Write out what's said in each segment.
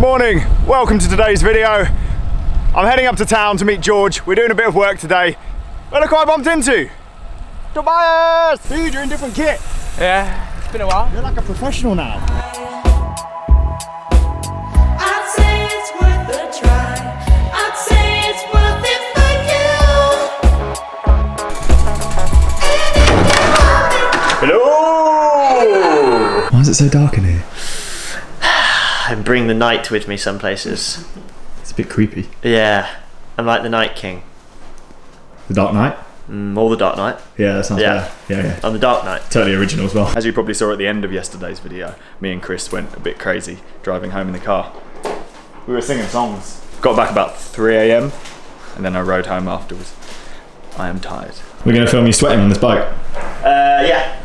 morning, welcome to today's video. I'm heading up to town to meet George. We're doing a bit of work today. But look who I bumped into. Tobias! Dude, you're in different kit. Yeah, it's been a while. You're like a professional now. I'd say it's worth a try. I'd say it's worth it for you. Hello! Why is it so dark in here? I bring the night with me some places. It's a bit creepy. Yeah, I'm like the Night King. The Dark Knight? All the Dark Night. Yeah, that sounds Yeah. better. Yeah. I'm the Dark Knight. Totally original as well. As you probably saw at the end of yesterday's video, me and Chris went a bit crazy driving home in the car. We were singing songs. Got back about 3 AM and then I rode home afterwards. I am tired. We're going to film you sweating on this bike. Yeah.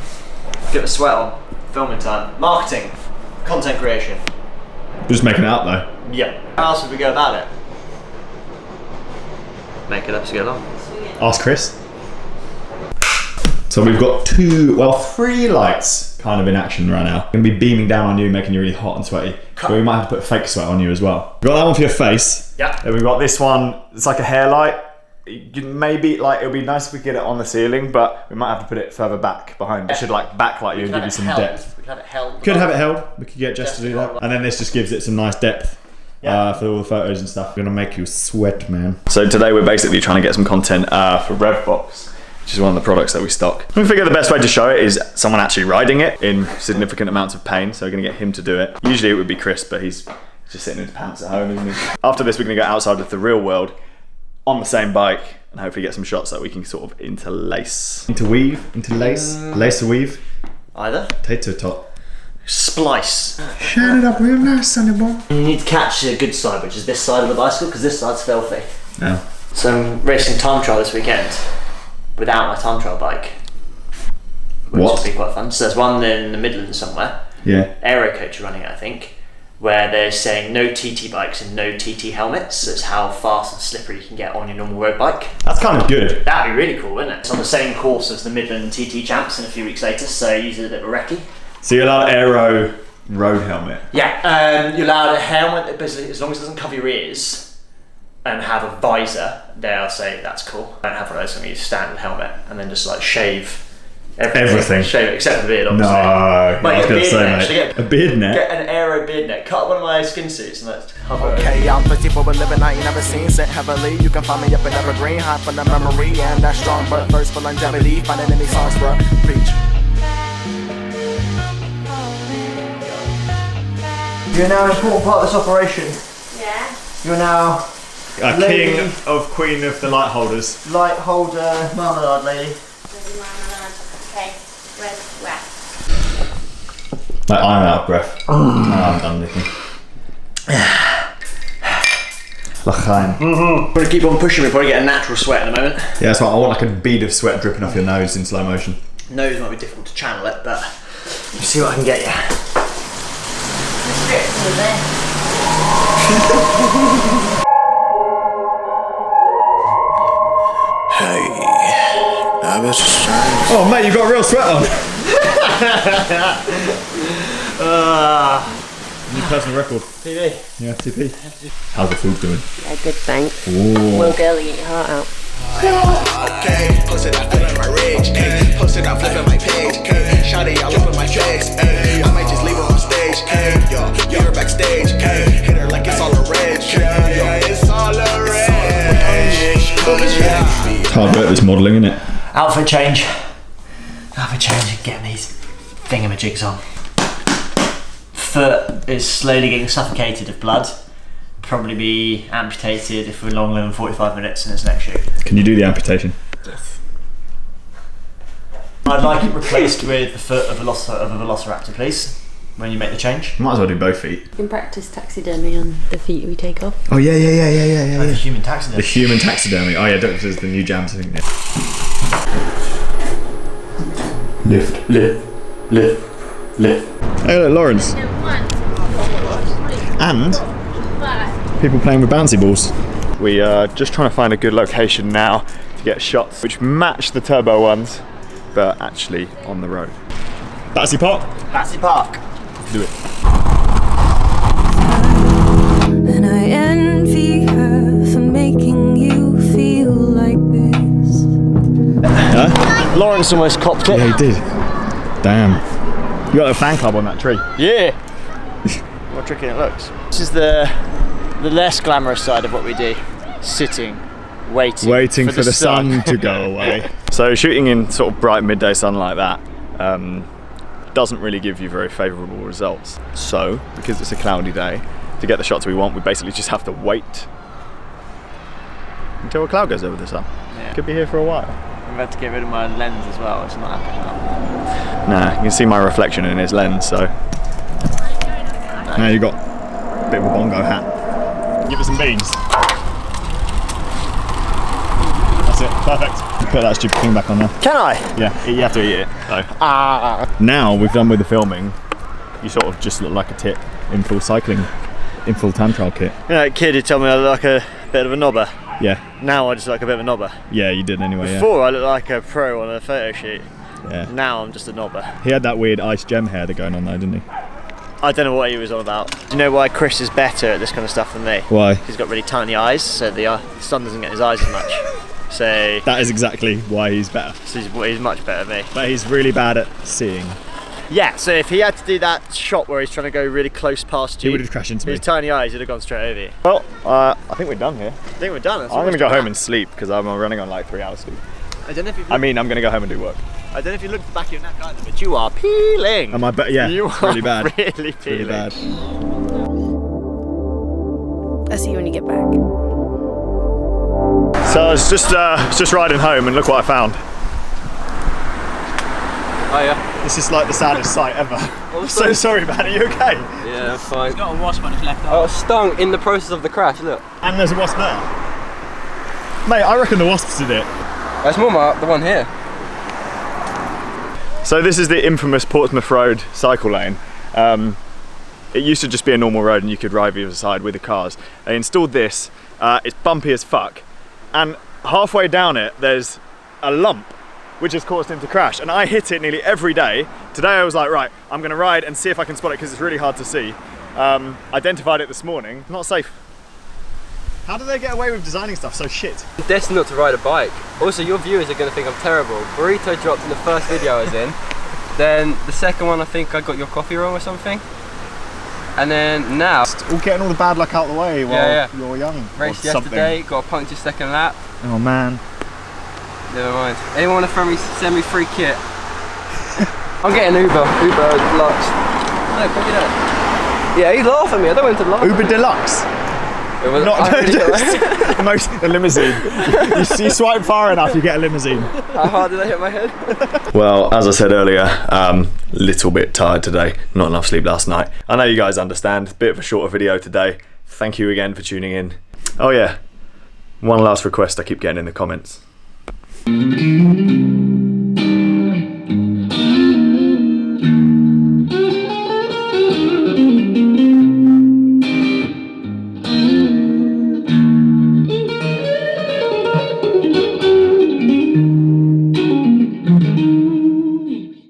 Get the sweat on. Filming time. Marketing. Content creation. We're just making it up though. Yeah. How else would we go about it? Make it up as we go along. Ask Chris. So we've got three lights kind of in action right now. Going to be beaming down on you, making you really hot and sweaty. But we might have to put a fake sweat on you as well. We've got that one for your face. Yeah. Then we've got this one, it's like a hair light. Maybe like it'll be nice if we get it on the ceiling, but we might have to put it further back behind. It should like backlight you and give you some depth. We could have it held. Could have it held. We could get Jess to do that. And then this just gives it some nice depth for all the photos and stuff. We're going to make you sweat, man. So today we're basically trying to get some content for Revbox, which is one of the products that we stock. We figure the best way to show it is someone actually riding it in significant amounts of pain, so we're going to get him to do it. Usually it would be Chris, but he's just sitting in his pants at home, isn't he? After this we're going to go outside of the real world on the same bike and hopefully get some shots that we can sort of interlace. Interweave, interlace, lace a weave, Either. potato top. Splice. Shine it up real nice, sonny boy. You need to catch the good side, which is this side of the bicycle, because this side's filthy. Yeah. So I'm racing time trial this weekend without my time trial bike, which What? would be quite fun. So there's one in the Midlands somewhere. Yeah. Aero Coach are running it, I think, where they're saying no TT bikes and no TT helmets. So it's how fast and slippery you can get on your normal road bike. That's kind of good. That'd be really cool, wouldn't it? It's on the same course as the Midland TT Champs, and a few weeks later, so usually a bit of a recce. So you're allowed aero road helmet. Yeah, you're allowed a helmet that basically, as long as it doesn't cover your ears and have a visor, they'll say that's cool. I don't have one of those, I'm going to use a standard helmet and then just like shave Everything. Shave it, except for the beard, No, obviously. I But was get a going to beard say, net, mate. actually, A beard net? Get an aero beard net. Cut one of my skin suits and let's cover it. Okay, I'm thirsty for a living I ain't never seen. Set heavily, you can find me up in Evergreen. Hot for the memory and that strong, but thirst for longevity. Finding any songs, bruh. Preach. You're now an important part of this operation. Yeah. You're now A Lady. king of queen of the light holders. light holder, marmalade lady. Okay. Where? Like, I'm out of breath. I'm done, Nicky. L'chaim. I'm going to keep on pushing, we'll probably get a natural sweat in a moment. Yeah, that's right. I want like a bead of sweat dripping off your nose in slow motion. Nose might be difficult to channel it, but we'll see what I can get you. Oh, mate, you got real sweat on. New personal record. PB. Yeah, TP. How's the food doing? Yeah, good, thanks. Ooh. Will girlie, get your heart out. Okay, posted out feeling my rage. Ay, posted out flipping my page. Ay, shawty all over my face. Ay, I might just leave her on stage. Ay, yo, get her backstage. Ay, hit her like it's all a rage. Yeah, it's all a rage. It's hard work, this modelling, isn't it? Outfit change. Outfit change and getting these thingamajigs on. Foot is slowly getting suffocated of blood. Probably be amputated if we're longer than 45 minutes in its next shoot. Can you do the amputation? I'd like it replaced with the foot of a velociraptor, please, when you make the change. Might as well do both feet. You can practice taxidermy on the feet we take off. Oh, yeah. Oh, the human taxidermy. The human taxidermy. Oh, yeah, there's the new jams, I think. Lift. Hey, look, Lawrence. And people playing with bouncy balls. We are just trying to find a good location now to get shots which match the turbo ones, but actually on the road. Battersea Park. Battersea Park. Do it. Lance almost copped it. Yeah, he did. Damn. You got a fan club on that tree. Yeah. More tricky than it looks. This is the less glamorous side of what we do. Sitting, waiting For the sun to go away. So shooting in sort of bright midday sun like that doesn't really give you very favourable results. So, because it's a cloudy day, to get the shots we want, we basically just have to wait until a cloud goes over the sun. Yeah. Could be here for a while. I'm about to get rid of my lens as well. It's not happening now. Nah, you can see my reflection in his lens, so. Now you got a bit of a bongo hat. Give it some beans. That's it, perfect. Put that stupid thing back on there. Can I? Yeah, you have to eat it. So. Ah. Now we've done with the filming, you sort of just look like a tit in full cycling, in full time trial kit. You know, kid who told me I look like a bit of a knobber. Yeah, Now I just look like a bit of a knobber. yeah, you did anyway. Before I looked like a pro on a photo shoot. Yeah. Now I'm just a knobber. He had that weird ice gem hair that going on though, didn't he? I don't know what he was on about. Do you know why Chris is better at this kind of stuff than me? Why? He's got really tiny eyes, so the sun doesn't get in his eyes as much. So That is exactly why he's better. he's much better than me. But he's really bad at seeing. Yeah, so if he had to do that shot where he's trying to go really close past He you, would have crashed into me. his tiny eyes would have gone straight over you. Well, I think we're done here. I think we're done. I'm gonna go home and sleep because I'm running on like 3 hours sleep. I don't know if you've I mean, I'm gonna go home and do work. I don't know if you looked at the back of your neck either, but you are peeling. Am I yeah, You are really bad. really peeling. Really bad. I'll see you when you get back. So I was just riding home and look what I found. Oh yeah. This is like the saddest sight ever. I'm so sorry, man. Are you okay? Yeah, fine. Got a wasp on his left arm. I was stung in the process of the crash, look. And there's a wasp there. Mate, I reckon the wasps did it. That's more the one here. So this is the infamous Portsmouth Road cycle lane. It used to just be a normal road and you could ride either side with the cars. They installed this. It's bumpy as fuck. And halfway down it, there's a lump which has caused him to crash. And I hit it nearly every day. Today I was like, right, I'm gonna ride and see if I can spot it because it's really hard to see. Identified it this morning. Not safe. How do they get away with designing stuff so shit? I'm destined not to ride a bike. Also, your viewers are going to think I'm terrible. Burrito dropped in the first video I was in. Then the second one, I think I got your coffee wrong or something. And then now, All getting all the bad luck out of the way while you're young. race or something. yesterday, got a puncture second lap. Oh man. Never mind. Anyone want to send me free kit? I'm getting Uber Deluxe. No, probably not. Yeah, he's laughing at me. I don't want him to laugh. Uber Deluxe. It was, Not I really a limousine. you swipe far enough, you get a limousine. How hard did I hit my head? Well, as I said earlier, little bit tired today. Not enough sleep last night. I know you guys understand. Bit of a shorter video today. Thank you again for tuning in. Oh yeah, one last request I keep getting in the comments.